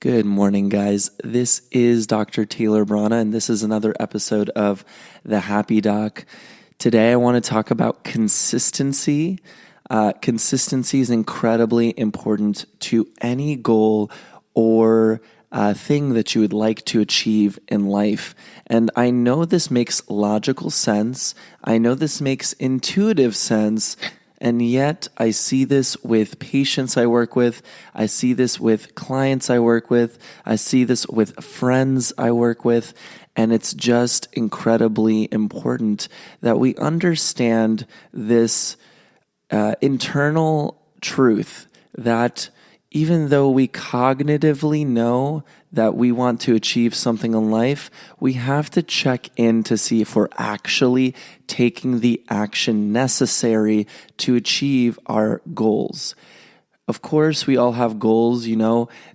Good morning, guys. This is Dr. Taylor Brana, and this is another episode of The Happy Doc. Today, I want to talk about consistency. Consistency is incredibly important to any goal or thing that you would like to achieve in life. And I know this makes logical sense. I know this makes intuitive sense. And yet I see this with patients I work with. I see this with clients I work with. I see this with friends I work with. And it's just incredibly important that we understand this internal truth that even though we cognitively know that we want to achieve something in life, we have to check in to see if we're actually taking the action necessary to achieve our goals. Of course, we all have goals.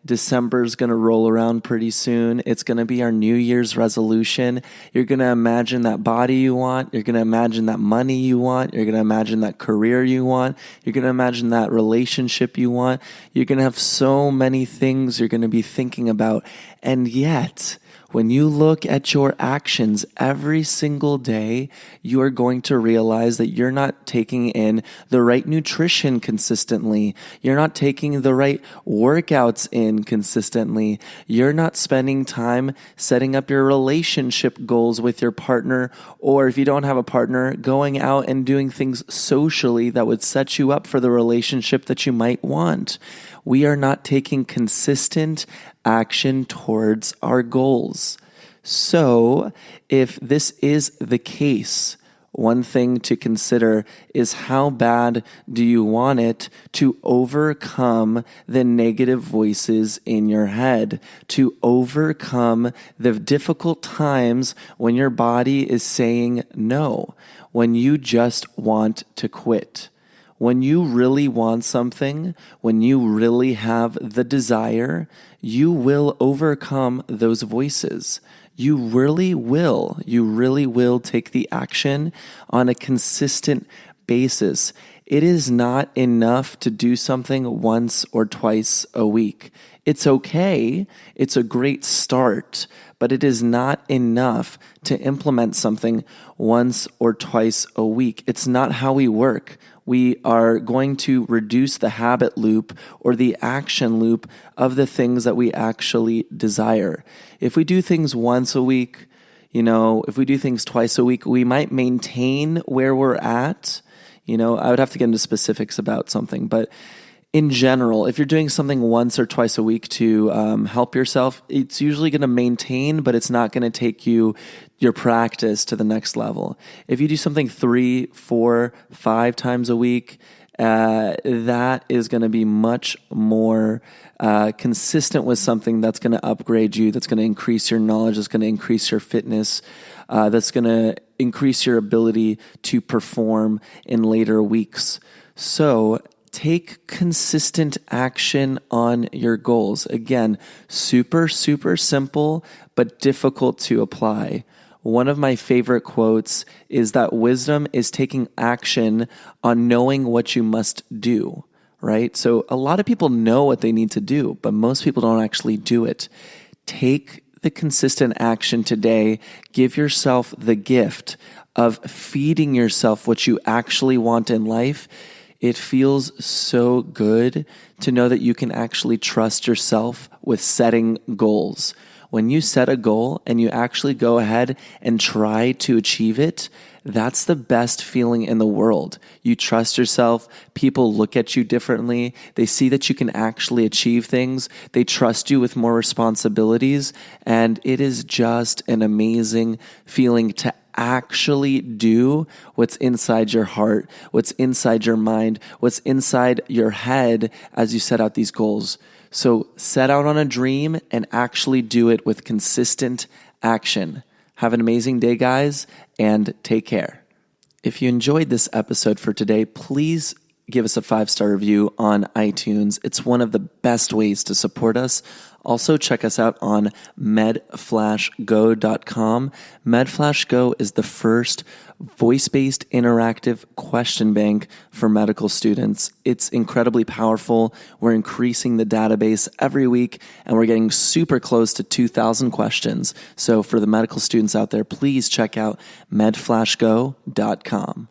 December is going to roll around pretty soon. It's going to be our New Year's resolution. You're going to imagine that body you want. You're going to imagine that money you want. You're going to imagine that career you want. You're going to imagine that relationship you want. You're going to have so many things you're going to be thinking about. And yet, when you look at your actions every single day, you are going to realize that you're not taking in the right nutrition consistently. You're not taking the right workouts in consistently. You're not spending time setting up your relationship goals with your partner, or if you don't have a partner, going out and doing things socially that would set you up for the relationship that you might want. We are not taking consistent action towards our goals. So, if this is the case, one thing to consider is how bad do you want it to overcome the negative voices in your head, to overcome the difficult times when your body is saying no, when you just want to quit. When you really want something, when you really have the desire, you will overcome those voices. You really will. You really will take the action on a consistent basis. It is not enough to do something once or twice a week. It's okay. It's a great start, but it is not enough to implement something once or twice a week. It's not how we work. We are going to reduce the habit loop or the action loop of the things that we actually desire. If we do things once a week, if we do things twice a week, we might maintain where we're at. I would have to get into specifics about something, but in general, if you're doing something once or twice a week to help yourself, it's usually going to maintain, but it's not going to take your practice to the next level. If you do something 3, 4, 5 times a week, that is going to be much more consistent with something that's going to upgrade you, that's going to increase your knowledge, that's going to increase your fitness, that's going to increase your ability to perform in later weeks. So, take consistent action on your goals. Again, super, super simple, but difficult to apply. One of my favorite quotes is that wisdom is taking action on knowing what you must do, right? So a lot of people know what they need to do, but most people don't actually do it. Take the consistent action today. Give yourself the gift of feeding yourself what you actually want in life. It feels so good to know that you can actually trust yourself with setting goals. When you set a goal and you actually go ahead and try to achieve it, that's the best feeling in the world. You trust yourself. People look at you differently. They see that you can actually achieve things. They trust you with more responsibilities. And it is just an amazing feeling to actually do what's inside your heart, what's inside your mind, what's inside your head as you set out these goals. So set out on a dream and actually do it with consistent action. Have an amazing day, guys, and take care. If you enjoyed this episode for today, please give us a 5-star review on iTunes. It's one of the best ways to support us. Also, check us out on medflashgo.com. MedFlashGo is the first voice-based interactive question bank for medical students. It's incredibly powerful. We're increasing the database every week, and we're getting super close to 2,000 questions. So for the medical students out there, please check out medflashgo.com.